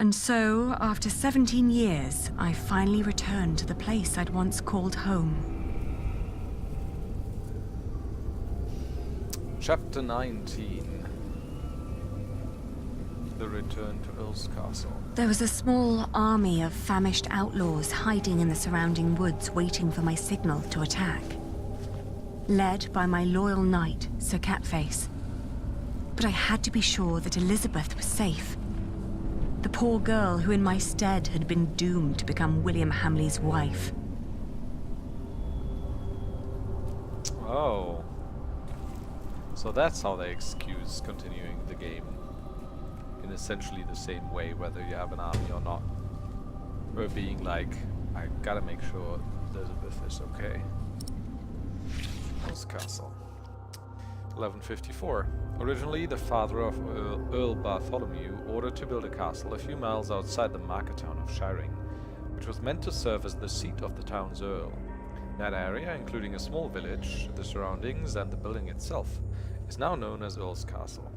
And so, after 17 years, I finally returned to the place I'd once called home. Chapter 19. The return to Earslcastle. There was a small army of famished outlaws hiding in the surrounding woods, waiting for my signal to attack. Led by my loyal knight, Sir Catface. But I had to be sure that Elizabeth was safe. The poor girl who in my stead had been doomed to become William Hamleigh's wife. Oh. So that's how they excuse continuing the game. In essentially the same way, whether you have an army or not. Or being like, I gotta make sure Elizabeth is okay. Earslcastle. 1154. Originally, the father of Earl Bartholomew ordered to build a castle a few miles outside the market town of Shiring, which was meant to serve as the seat of the town's earl. That area, including a small village, the surroundings, and the building itself, is now known as Earlscastle.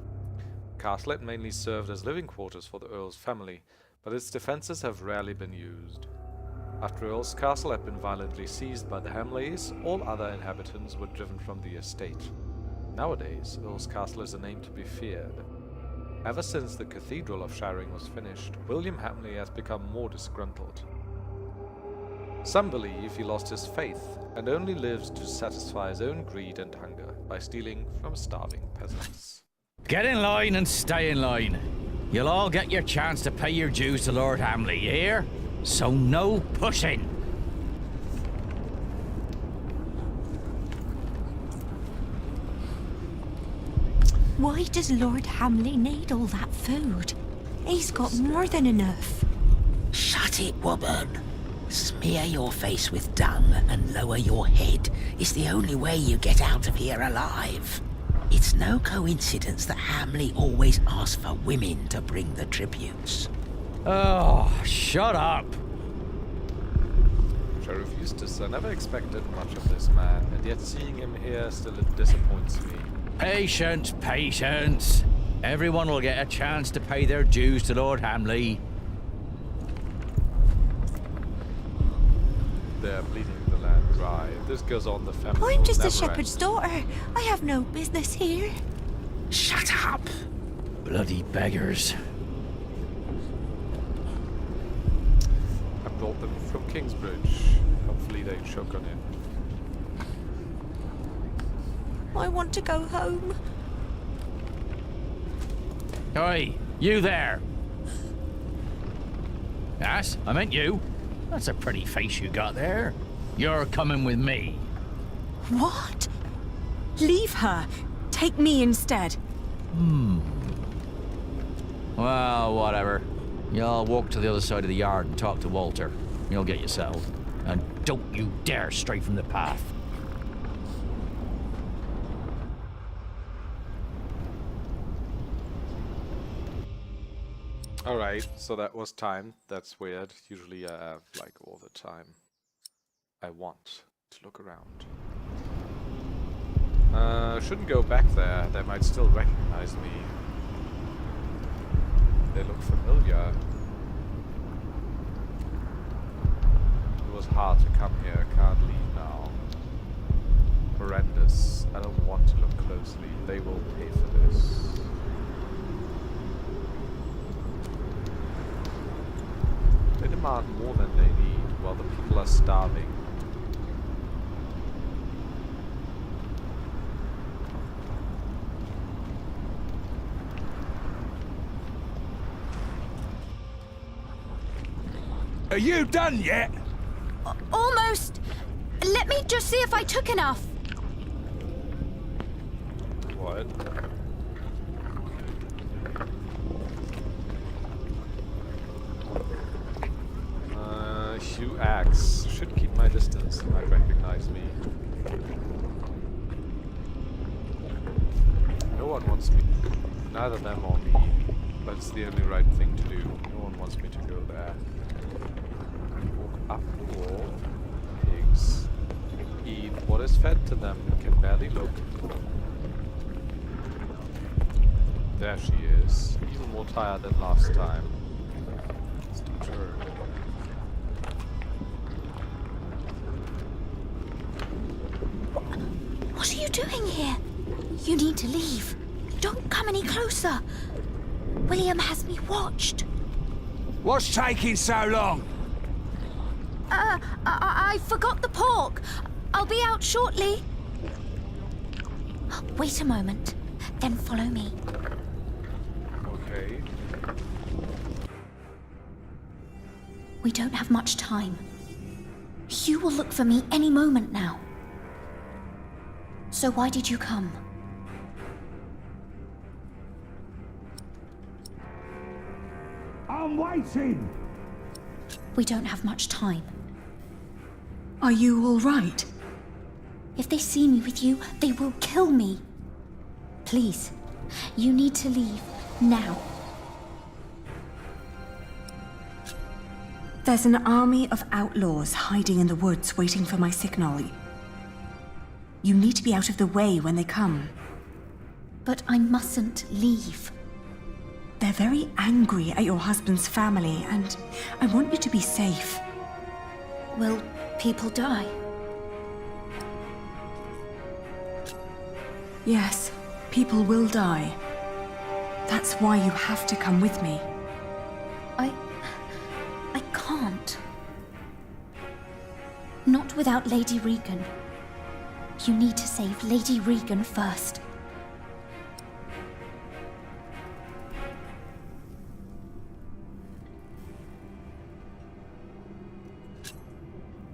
The castle had mainly served as living quarters for the earl's family, but its defenses have rarely been used. After Earlscastle had been violently seized by the Hamleighs, all other inhabitants were driven from the estate. Nowadays, Earlscastle is a name to be feared. Ever since the Cathedral of Shiring was finished, William Hamleigh has become more disgruntled. Some believe he lost his faith and only lives to satisfy his own greed and hunger by stealing from starving peasants. Get in line and stay in line. You'll all get your chance to pay your dues to Lord Hamleigh, you hear? So no pushing. Why does Lord Hamleigh need all that food? He's got more than enough. Shut it, woman. Smear your face with dung and lower your head is the only way you get out of here alive. It's no coincidence that Hamleigh always asks for women to bring the tributes. Oh, shut up. Sheriff Eustace, I never expected much of this man, and yet seeing him here still disappoints me. Patience, patience. Everyone will get a chance to pay their dues to Lord Hamleigh. They're bleeding the land dry. If this goes on, the family I'm will just a never shepherd's end. daughter. I have no business here. Shut up! Bloody beggars. I brought them from Kingsbridge. Hopefully they choke on it. I want to go home. Oi, you there. Yes, I meant you. That's a pretty face you got there. You're coming with me. What? Leave her. Take me instead. Well, whatever. You'll walk to the other side of the yard and talk to Walter. You'll get you settled. And don't you dare stray from the path. Alright, so that was time. That's weird. Usually I have, like, all the time I want to look around. Shouldn't go back there. They might still recognize me. They look familiar. It was hard to come here. Can't leave now. Horrendous. I don't want to look closely. They will pay for this. They demand more than they need while the people are starving. Are you done yet? Almost. Let me just see if I took enough. What? Hugh Axe. Should keep my distance. They might recognize me. No one wants me. Neither them or me. But it's the only right thing to do. No one wants me to go there. Walk up the wall. Pigs. Eat what is fed to them. Can barely look. There she is. Even more tired than last time. doing here? You need to leave. Don't come any closer. William has me watched. What's taking so long? I forgot the pork. I'll be out shortly. Wait a moment, then follow me. Okay. We don't have much time. Hugh will look for me any moment now. So why did you come? I'm waiting! We don't have much time. Are you all right? If they see me with you, they will kill me. Please, you need to leave now. There's an army of outlaws hiding in the woods waiting for my signal. You need to be out of the way when they come. But I mustn't leave. They're very angry at your husband's family, and I want you to be safe. Will people die? Yes, people will die. That's why you have to come with me. I can't. Not without Lady Regan. You need to save Lady Regan first.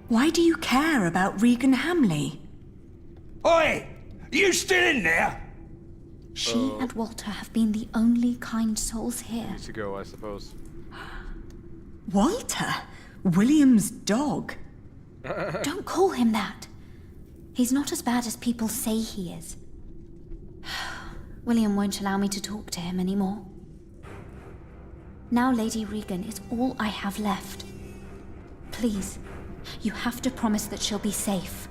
Why do you care about William Hamleigh? Oi! You still in there? She and Walter have been the only kind souls here. Need to go, I suppose. Walter? William's dog? Don't call him that. He's not as bad as people say he is. William won't allow me to talk to him anymore. Now Lady Regan is all I have left. Please, you have to promise that she'll be safe.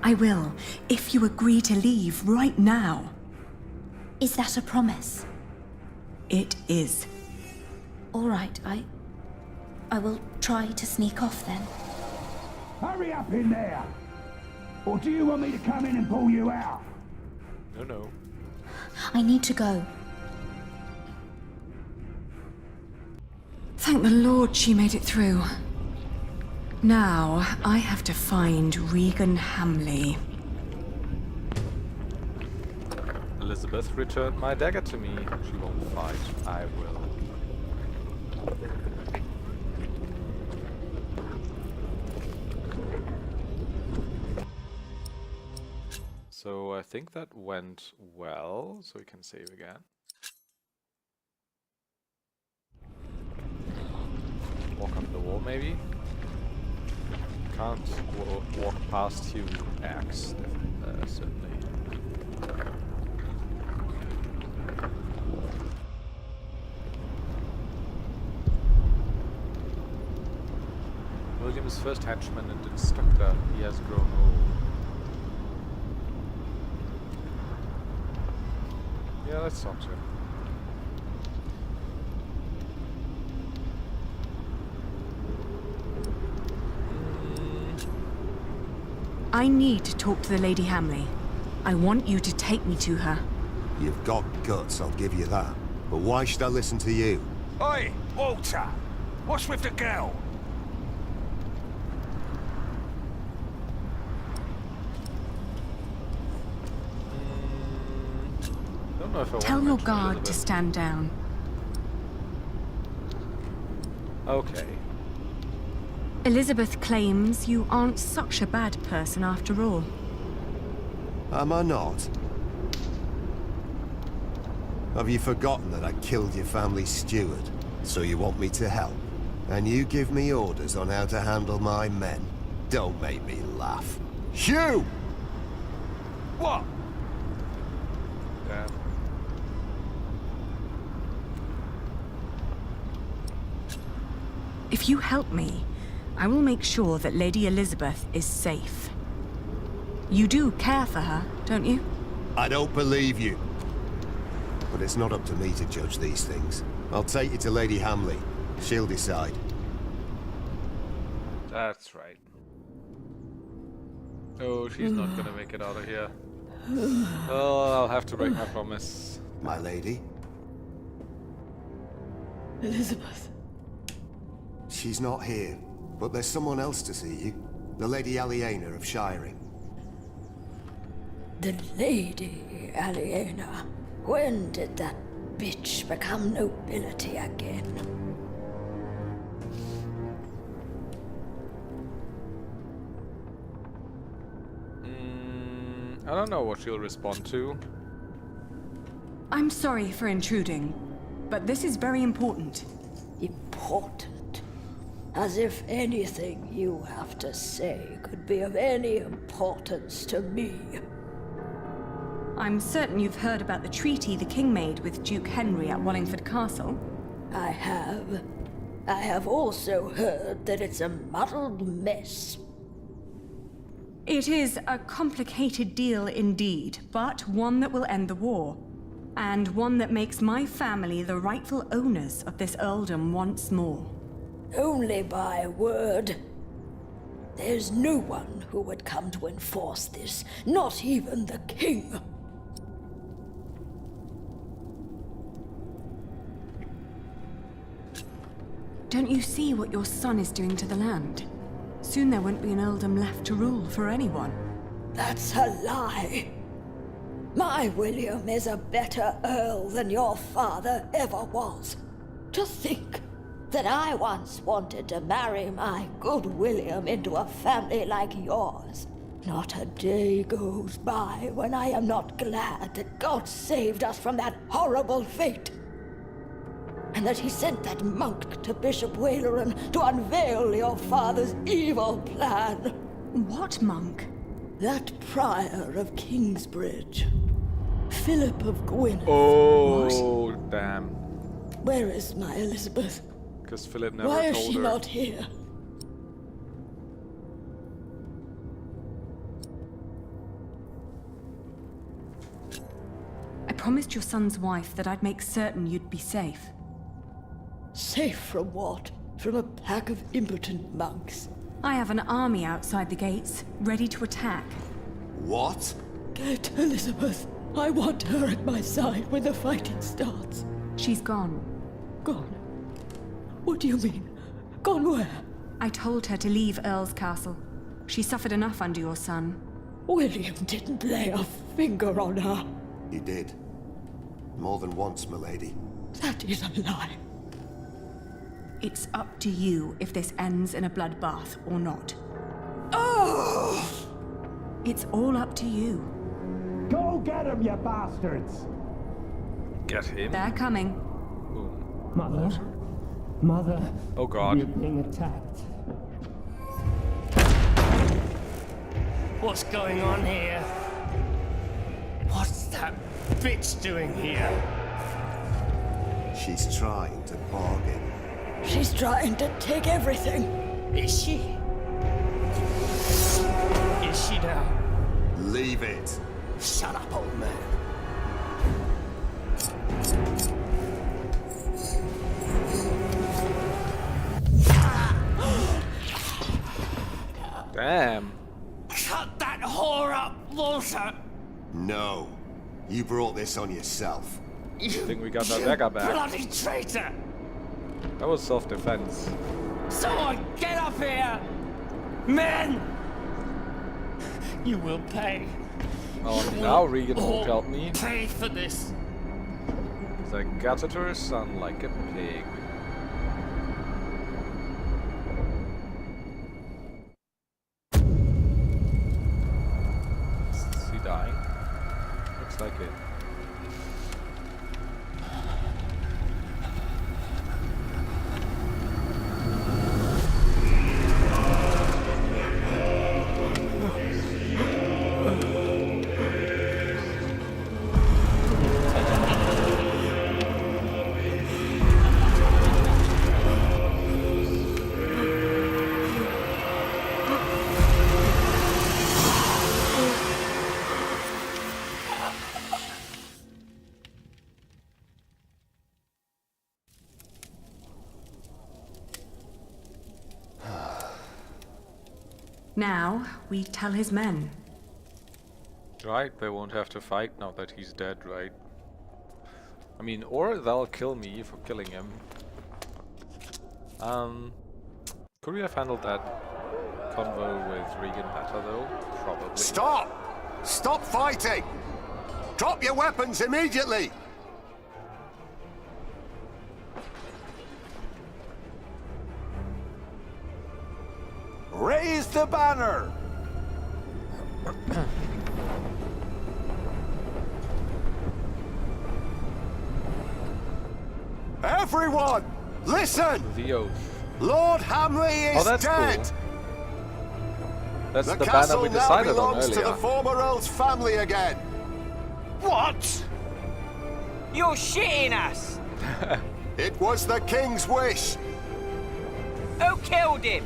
I will, if you agree to leave right now. Is that a promise? It is. All right, I will try to sneak off then. Hurry up in there! Or do you want me to come in and pull you out? No. I need to go. Thank the Lord she made it through. Now, I have to find William Hamleigh. Elizabeth returned my dagger to me. She won't fight. I will. So I think that went well, so we can save again. Walk up the wall, maybe? Can't walk past you, axe, certainly. William's first henchman and instructor, he has grown old. Yeah, let's talk to him. I need to talk to the Lady Hamleigh. I want you to take me to her. You've got guts, I'll give you that. But why should I listen to you? Oi, Walter! What's with the girl? Don't know if I Tell want your to guard to Elizabeth. stand down. Okay. Elizabeth claims you aren't such a bad person after all. Am I not? Have you forgotten that I killed your family's steward? So you want me to help? And you give me orders on how to handle my men? Don't make me laugh. Hugh! What? Damn. If you help me, I will make sure that Lady Elizabeth is safe. You do care for her, don't you? I don't believe you. But it's not up to me to judge these things. I'll take you to Lady Hamleigh. She'll decide. That's right. Oh, she's not gonna make it out of here. Oh, I'll have to break my promise. My lady? Elizabeth. She's not here, but there's someone else to see you. The Lady Aliena of Shiring. The Lady Aliena. When did that bitch become nobility again? I don't know what she'll respond to. I'm sorry for intruding, but this is very important. Important? As if anything you have to say could be of any importance to me. I'm certain you've heard about the treaty the king made with Duke Henry at Wallingford Castle. I have. I have also heard that it's a muddled mess. It is a complicated deal indeed, but one that will end the war. And one that makes my family the rightful owners of this earldom once more. Only by word. There's no one who would come to enforce this, not even the king. Don't you see what your son is doing to the land? Soon there won't be an earldom left to rule for anyone. That's a lie. My William is a better earl than your father ever was. To think that I once wanted to marry my good William into a family like yours. Not a day goes by when I am not glad that God saved us from that horrible fate. And that he sent that monk to Bishop Waleran to unveil your father's evil plan. What monk? That prior of Kingsbridge. Philip of Gwynedd. Oh, damn. Where is my Elizabeth? Because Philip never Why told is she her. not here? I promised your son's wife that I'd make certain you'd be safe. Safe from what? From a pack of impotent monks. I have an army outside the gates, ready to attack. What? Get Elizabeth. I want her at my side when the fighting starts. She's gone. Gone? What do you mean? Gone where? I told her to leave Earlscastle. She suffered enough under your son. William didn't lay a finger on her. He did. More than once, milady. That is a lie. It's up to you if this ends in a bloodbath or not. Oh! It's all up to you. Go get him, you bastards! Get him. They're coming. Boom. Mother? Mother? Oh god. We're being attacked. What's going on here? What's that bitch doing here? She's trying to bargain. She's trying to take everything. Is she? Is she now? Leave it. Shut up, old man. Damn. Cut that whore up, Walter! No. You brought this on yourself. I think we got that dagger back. Bloody traitor! That was self-defense. Someone get up here! Men! You will pay. Oh, You now will Regan all won't help me. Pay for this. They gutted her son like a pig. Is he dying? Looks like it. Now, we tell his men. Right, they won't have to fight now that he's dead, right? I mean, or they'll kill me for killing him. Could we have handled that convo with Regan better, though? Probably. Stop! Stop fighting! Drop your weapons immediately! Raise the banner! Everyone, listen! The oath. Lord Hamleigh is that's dead! cool. That's The the banner castle we now decided on belongs earlier. to the former Earl's family again. What? You're shitting us! It was the King's wish. Who killed him?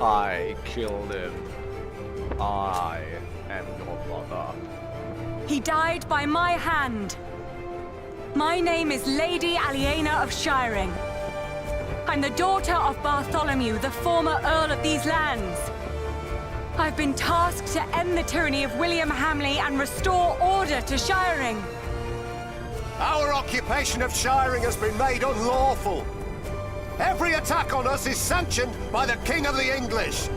I killed him. I am your mother. He died by my hand. My name is Lady Aliena of Shiring. I'm the daughter of Bartholomew, the former Earl of these lands. I've been tasked to end the tyranny of William Hamleigh and restore order to Shiring. Our occupation of Shiring has been made unlawful. Every attack on us is sanctioned by the King of the English.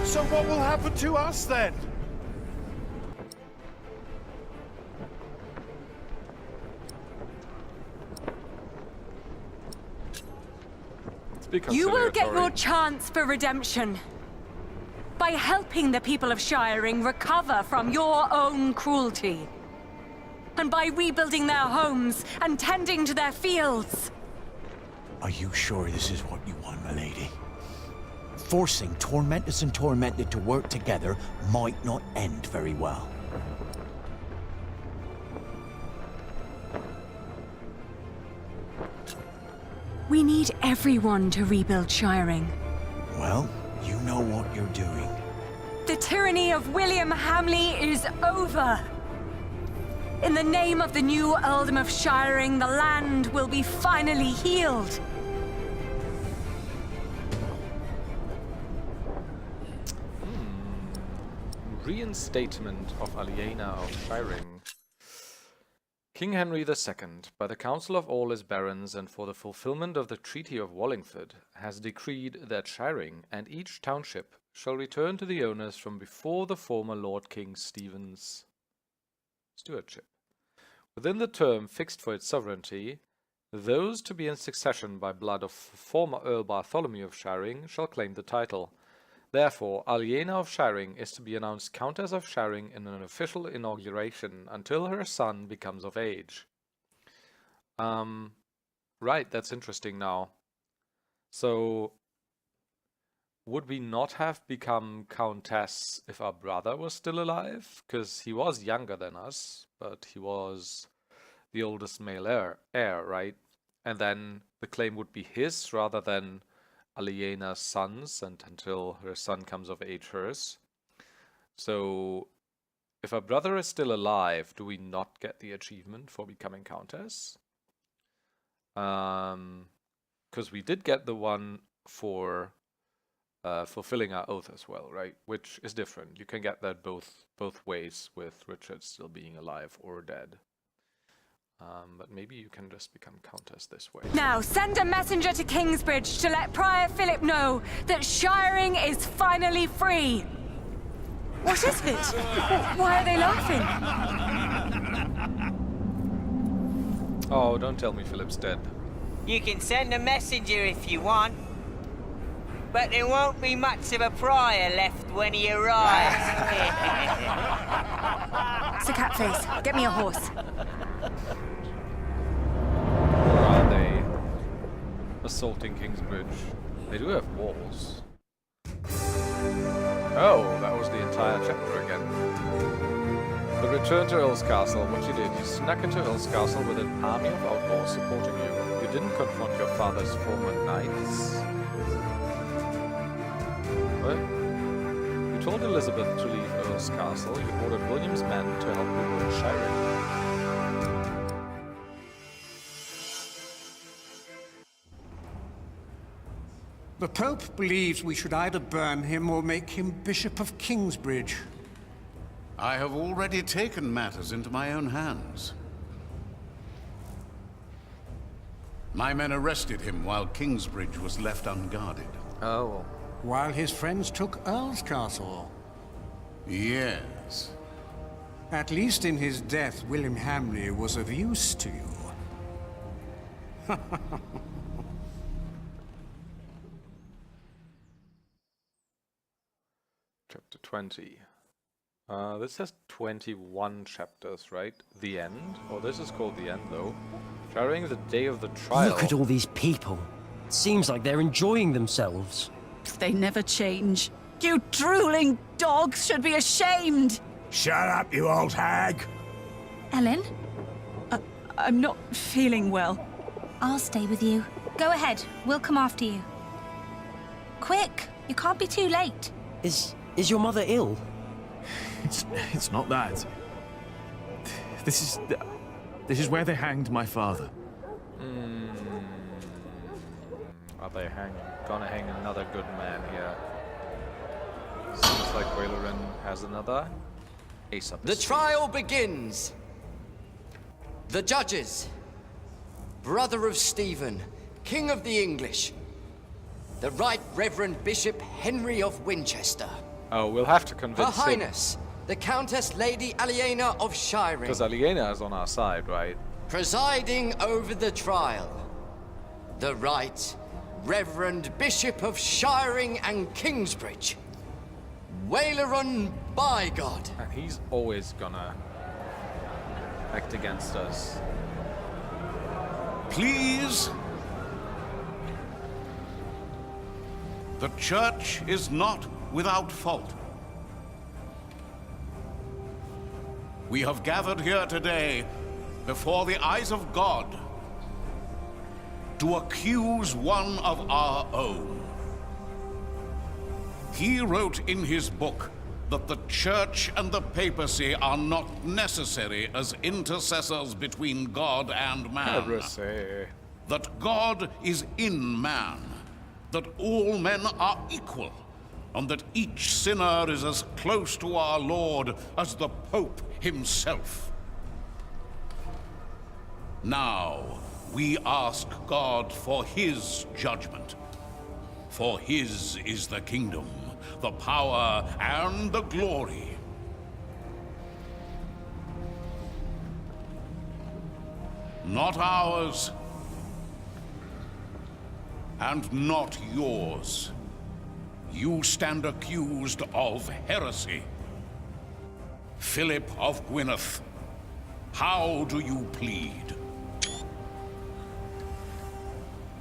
So what will happen to us then? You will get your chance for redemption. By helping the people of Shiring recover from your own cruelty. And by rebuilding their homes and tending to their fields. Are you sure this is what you want, my lady? Forcing Tormentus and Tormented to work together might not end very well. We need everyone to rebuild Shiring. Well, you know what you're doing. The tyranny of William Hamleigh is over. In the name of the new Earldom of Shiring, the land will be finally healed. Reinstatement of Aliena of Shiring. King Henry II, by the council of all his barons and for the fulfillment of the Treaty of Wallingford, has decreed that Shiring and each township shall return to the owners from before the former Lord King Stephen's stewardship. Within the term fixed for its sovereignty, those to be in succession by blood of former Earl Bartholomew of Shiring shall claim the title. Therefore, Aliena of Shiring is to be announced Countess of Shiring in an official inauguration until her son becomes of age. Right, that's interesting now. So, would we not have become Countess if our brother was still alive? Because he was younger than us, but he was the oldest male heir, right? And then the claim would be his rather than Aliena's sons, and until her son comes of age, hers. So, if our brother is still alive, do we not get the achievement for becoming Countess? Because we did get the one for fulfilling our oath as well, right? Which is different. You can get that both ways, with Richard still being alive or dead. But maybe you can just become Countess this way. Now, send a messenger to Kingsbridge to let Prior Philip know that Shiring is finally free. What is it? Why are they laughing? Oh, don't tell me Philip's dead. You can send a messenger if you want. But there won't be much of a Prior left when he arrives. Sir Catface, get me a horse. Or are they assaulting Kingsbridge? They do have walls. Oh, that was the entire chapter again. But return to Earlscastle. What you did, you snuck into Earlscastle with an army of outlaws supporting you. You didn't confront your father's former knights. What? You told Elizabeth to leave Earlscastle. You ordered William's men to help rebuild Shiring. The Pope believes we should either burn him or make him Bishop of Kingsbridge. I have already taken matters into my own hands. My men arrested him while Kingsbridge was left unguarded. Oh. While his friends took Earlscastle. Yes. At least in his death, William Hamleigh was of use to you. Chapter 20. This has 21 chapters, right? The end? Oh, this is called the end, though. Showering the day of the trial. Look at all these people. It seems like they're enjoying themselves. They never change. You drooling dogs should be ashamed! Shut up, you old hag! Ellen? I'm not feeling well. I'll stay with you. Go ahead. We'll come after you. Quick! You can't be too late. Is your mother ill? It's not that. This is where they hanged my father. Are they gonna hang another good man here? Seems like Waleran has another ace up his sleeve. trial begins. The judges. Brother of Stephen, King of the English. The Right Reverend Bishop Henry of Winchester. Oh, we'll have to convince Her Highness, the Countess Lady Aliena of Shiring. Because Aliena is on our side, right? Presiding over the trial. The Right Reverend Bishop of Shiring and Kingsbridge. Waleran by God. And he's always gonna act against us. Please. The Church is not without fault. We have gathered here today before the eyes of God to accuse one of our own. He wrote in his book that the Church and the papacy are not necessary as intercessors between God and man. Heresy. That God is in man, that all men are equal, and that each sinner is as close to our Lord as the Pope himself. Now, we ask God for his judgment. For his is the kingdom, the power, and the glory. Not ours, and not yours. You stand accused of heresy. Philip of Gwynedd, how do you plead?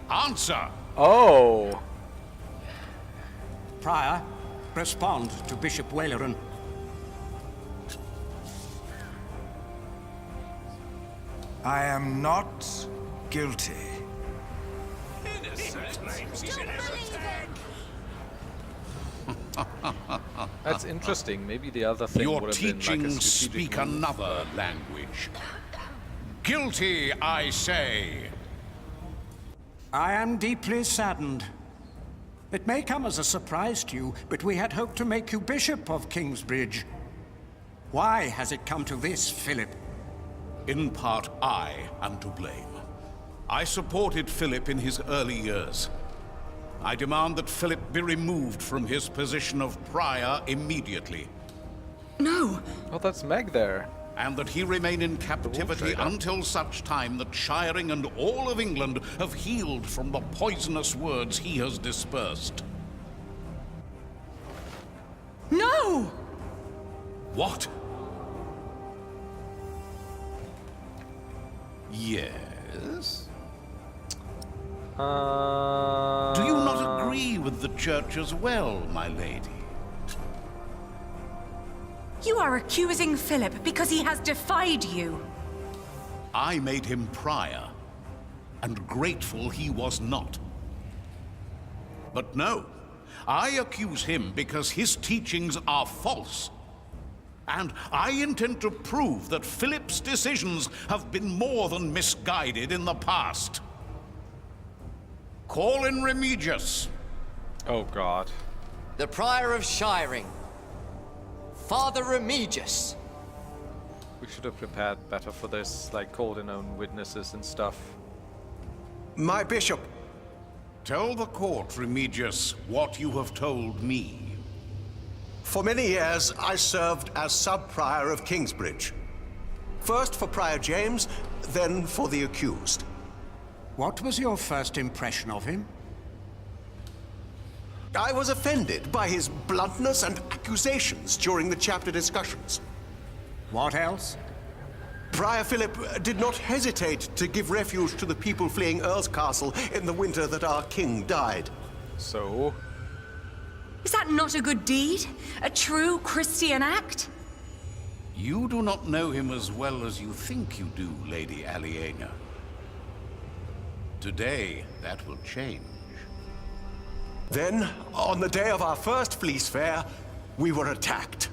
Answer! Oh! Prior, respond to Bishop Waleran. I am not guilty. That's interesting. Maybe the other thing Your would have been like a teachings strategic speak move. another language. Guilty, I say. I am deeply saddened. It may come as a surprise to you, but we had hoped to make you Bishop of Kingsbridge. Why has it come to this, Philip? In part, I am to blame. I supported Philip in his early years. I demand that Philip be removed from his position of prior immediately. No! Oh, that's Meg there. And that he remain in captivity until such time that Shiring and all of England have healed from the poisonous words he has dispersed. No! What? Yes? Do you not agree with the Church as well, my lady? You are accusing Philip because he has defied you. I made him prior, and grateful he was not. But no, I accuse him because his teachings are false. And I intend to prove that Philip's decisions have been more than misguided in the past. Call in Remigius, Oh god. The Prior of Shiring, Father Remigius. We should have prepared better for this, like called in own witnesses and stuff. My bishop. Tell the court, Remigius, what you have told me. For many years, I served as sub-prior of Kingsbridge. First for Prior James, then for the accused. What was your first impression of him? I was offended by his bluntness and accusations during the chapter discussions. What else? Prior Philip did not hesitate to give refuge to the people fleeing Earlscastle in the winter that our king died. So? Is that not a good deed? A true Christian act? You do not know him as well as you think you do, Lady Aliena. Today, that will change. Then, on the day of our first Fleece Fair, we were attacked.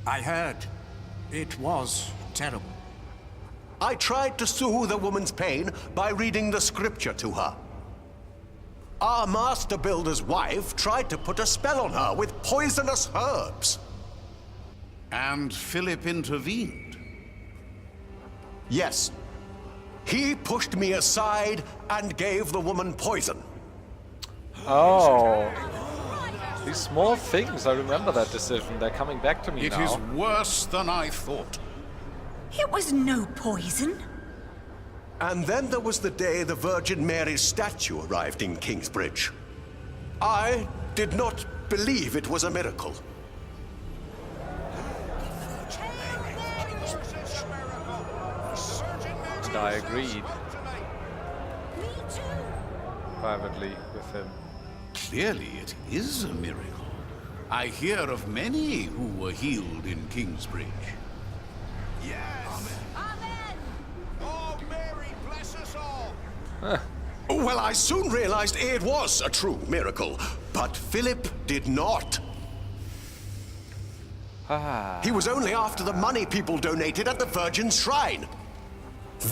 I heard. It was terrible. I tried to soothe the woman's pain by reading the scripture to her. Our master builder's wife tried to put a spell on her with poisonous herbs. And Philip intervened? Yes. He pushed me aside and gave the woman poison. Oh. These small things, I remember that decision. They're coming back to me now. It is worse than I thought. It was no poison. And then there was the day the Virgin Mary's statue arrived in Kingsbridge. I did not believe it was a miracle. And I agreed. Privately with him. Clearly it is a miracle. I hear of many who were healed in Kingsbridge. Yes! Amen! Oh, Mary, bless us all! Well, I soon realized it was a true miracle, but Philip did not. He was only after the money people donated at the Virgin's Shrine.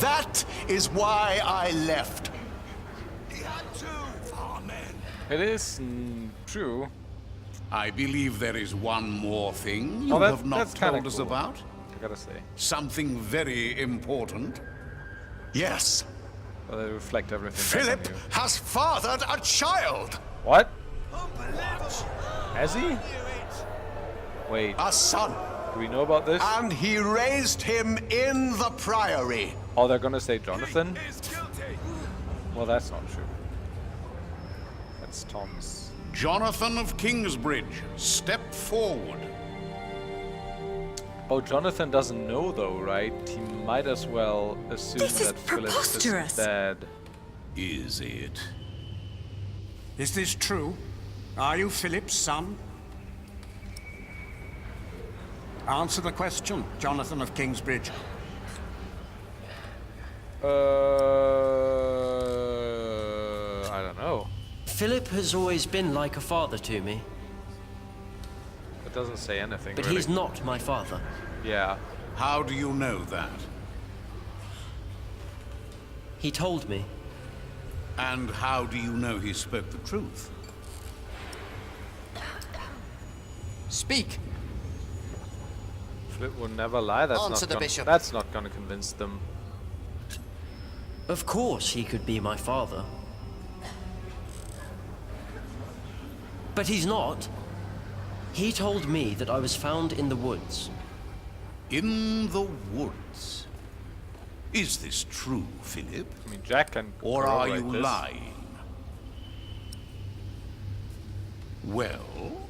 That is why I left. He had to! Amen! It is true. I believe there is one more thing you Oh, have not that's kinda told us cool, about. I gotta say. Something very important. Yes. Well, they reflect everything. Philip back on you. has fathered a child. What? Has he? Wait. A son. Do we know about this? And he raised him in the priory. Oh, they're gonna say Jonathan? Well, that's not true. That's Tom's. Jonathan of Kingsbridge, step forward. Oh, Jonathan doesn't know though, right? He might as well assume This is that Philip preposterous. is dead. Is it? Is this true? Are you Philip's son? Answer the question, Jonathan of Kingsbridge. I don't know. Philip has always been like a father to me, It doesn't say anything, but really. he's not my father. Yeah. How do you know that? He told me. And how do you know he spoke the truth? Speak. Philip will never lie. Answer the bishop. That's not gonna convince them. Of course he could be my father. But he's not. He told me that I was found in the woods. In the woods? Is this true, Philip? I mean, Jack can Or are corroborate you this. lying? Well,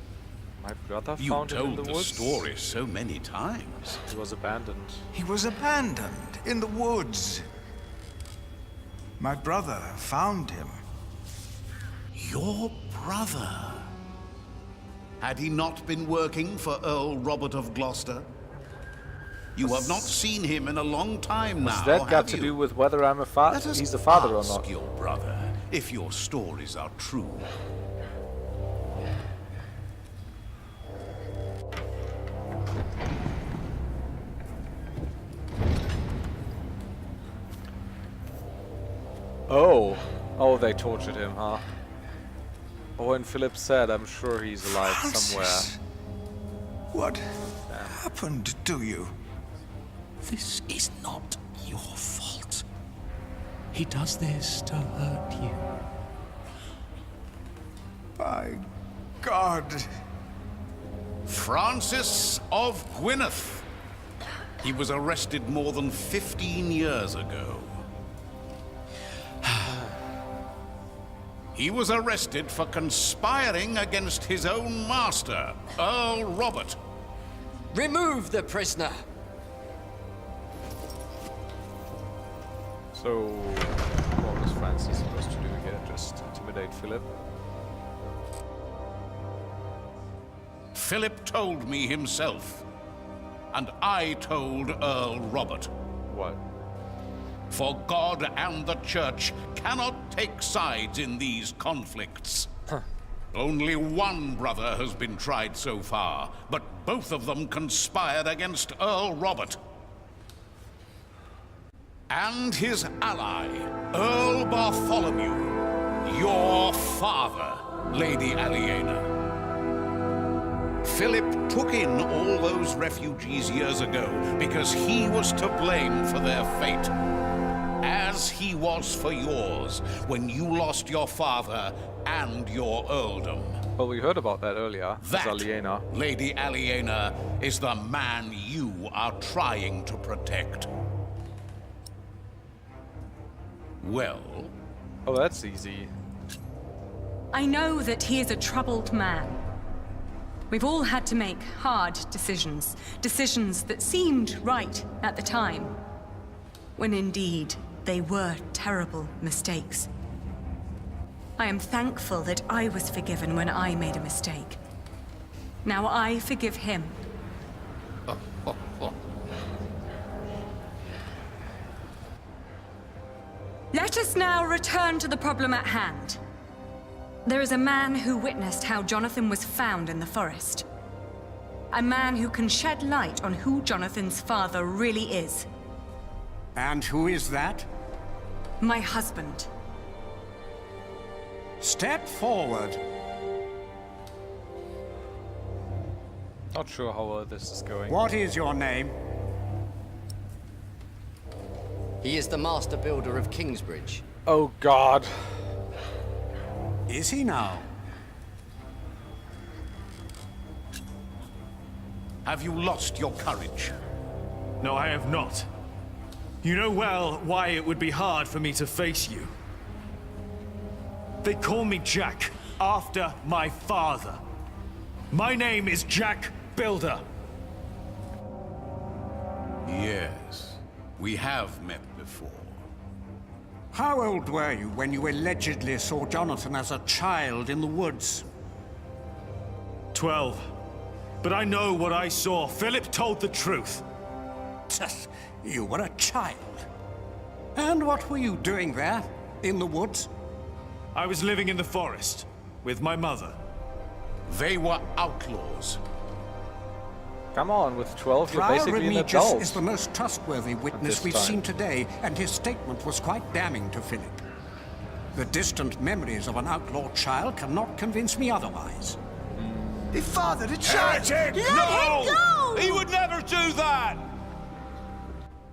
My brother you found him in told the the woods. story so many times. He was abandoned. He was abandoned in the woods. My brother found him. Your brother? Had he not been working for Earl Robert of Gloucester? You have not seen him in a long time now, Has that got have to you? do with whether I'm a father? Let us He's a father or ask not? your brother if your stories are true. Oh. Oh, they tortured him, huh? Oh, and Philip said, I'm sure he's alive somewhere. What happened to you? This is not your fault. He does this to hurt you. By God. Francis of Gwynedd. He was arrested more than 15 years ago. He was arrested for conspiring against his own master, Earl Robert. Remove the prisoner. So, what was Francis supposed to do here? Just intimidate Philip? Philip told me himself, and I told Earl Robert. What? For God and the Church cannot take sides in these conflicts. Only one brother has been tried so far, but both of them conspired against Earl Robert. And his ally, Earl Bartholomew, your father, Lady Aliena. Philip took in all those refugees years ago because he was to blame for their fate. As he was for yours when you lost your father and your earldom. Well, we heard about that earlier. That, Aliena. Lady Aliena, is the man you are trying to protect. Well? Oh, that's easy. I know that he is a troubled man. We've all had to make hard decisions. Decisions that seemed right at the time. When indeed, they were terrible mistakes. I am thankful that I was forgiven when I made a mistake. Now I forgive him. Let us now return to the problem at hand. There is a man who witnessed how Jonathan was found in the forest. A man who can shed light on who Jonathan's father really is. And who is that? My husband. Step forward. Not sure how this is going. What is your name? He is the master builder of Kingsbridge. Oh, God. Is he now? Have you lost your courage? No, I have not. You know well why it would be hard for me to face you. They call me Jack, after my father. My name is Jack Builder. Yes, we have met before. How old were you when you allegedly saw Jonathan as a child in the woods? 12. But I know what I saw. Philip told the truth. You were a child. And what were you doing there, in the woods? I was living in the forest, with my mother. They were outlaws. Come on, with 12 you're Friar basically an Remigius adult. is the most trustworthy witness we've seen today, and his statement was quite damning to Philip. The distant memories of an outlaw child cannot convince me otherwise. He fathered a child! Heretic! Let him go! He would never do that!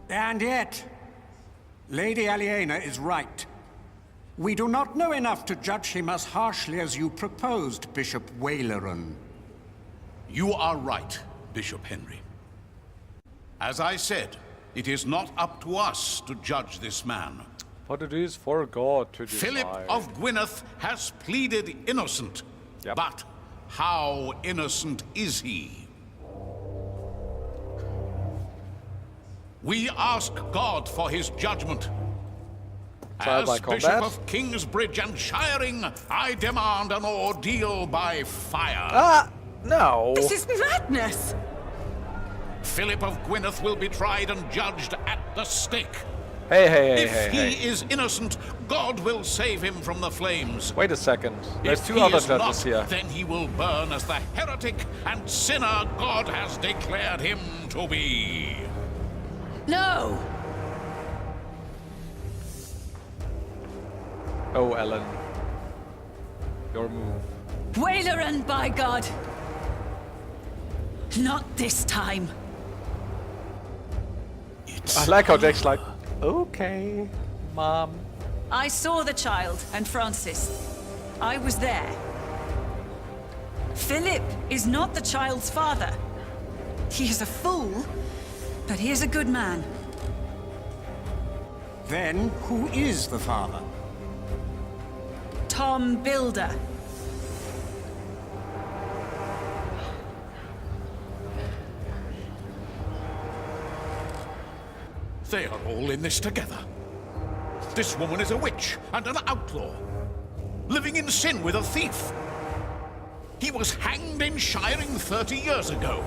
And yet, Lady Aliena is right. We do not know enough to judge him as harshly as you proposed, Bishop Waleran. You are right, Bishop Henry. As I said, it is not up to us to judge this man. But it is for God to decide. Philip of Gwynedd has pleaded innocent. Yep. But how innocent is he? We ask God for his judgment. Trial by As Bishop combat? of Kingsbridge and Shiring, I demand an ordeal by fire. Ah! No! This is madness! Philip of Gwynedd will be tried and judged at the stake. Hey, If he hey. is innocent, God will save him from the flames. Wait a second. There's If two he other is judges not, here. then he will burn as the heretic and sinner God has declared him to be. No! Oh, Ellen. Your move. Waleran, by God! Not this time. I like how Jake's like, okay, Mom. I saw the child and Francis. I was there. Philip is not the child's father. He is a fool, but he is a good man. Then, who is the father? Tom Builder. They are all in this together. This woman is a witch and an outlaw, living in sin with a thief. He was hanged in Shiring 30 years ago.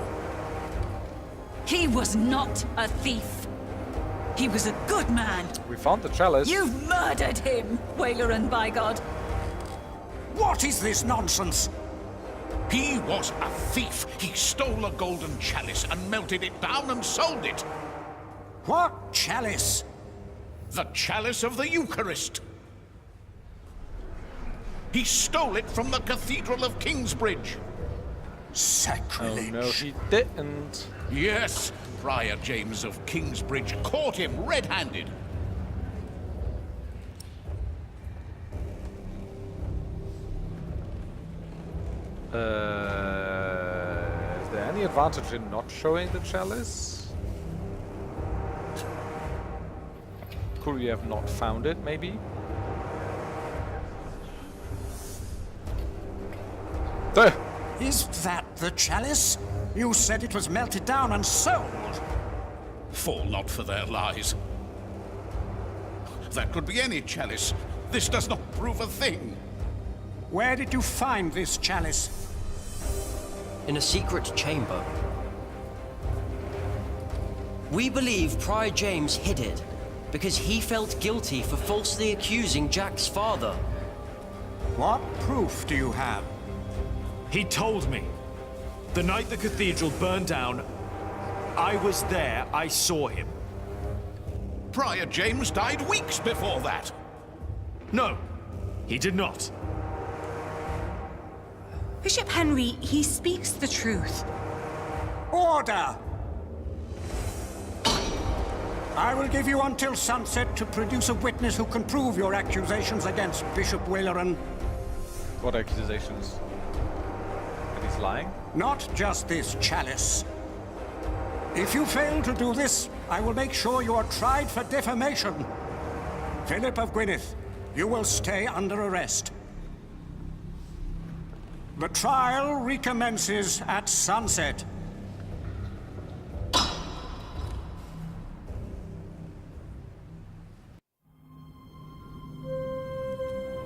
He was not a thief. He was a good man. We found the chalice. You've murdered him, Waleran, by God. What is this nonsense? He was a thief. He stole a golden chalice and melted it down and sold it. What chalice? The chalice of the Eucharist. He stole it from the Cathedral of Kingsbridge. Sacrilege. Oh no, he didn't. Yes, Friar James of Kingsbridge caught him red-handed. Is there any advantage in not showing the chalice? Could we have not found it, maybe? There! Is that the chalice? You said it was melted down and sold. Fall not for their lies. That could be any chalice. This does not prove a thing. Where did you find this chalice? In a secret chamber. We believe Prior James hid it because he felt guilty for falsely accusing Jack's father. What proof do you have? He told me. The night the cathedral burned down, I was there, I saw him. Prior James died weeks before that. No, he did not. Bishop Henry, he speaks the truth. Order! I will give you until sunset to produce a witness who can prove your accusations against Bishop Waleran. What accusations? That he's lying? Not just this chalice. If you fail to do this, I will make sure you are tried for defamation. Philip of Gwynedd, you will stay under arrest. The trial recommences at sunset.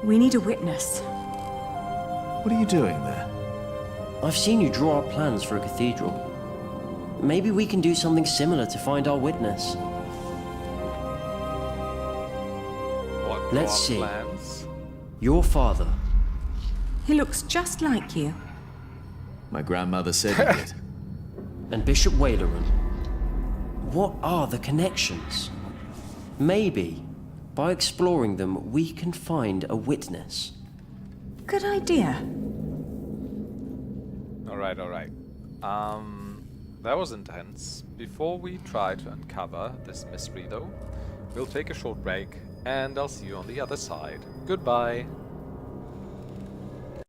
We need a witness. What are you doing there? I've seen you draw up plans for a cathedral. Maybe we can do something similar to find our witness. What, let's see. Plans? Your father. He looks just like you. My grandmother said he did. And Bishop Waleran. What are the connections? Maybe, by exploring them, we can find a witness. Good idea. Alright, alright. That was intense. Before we try to uncover this mystery though, we'll take a short break, and I'll see you on the other side. Goodbye!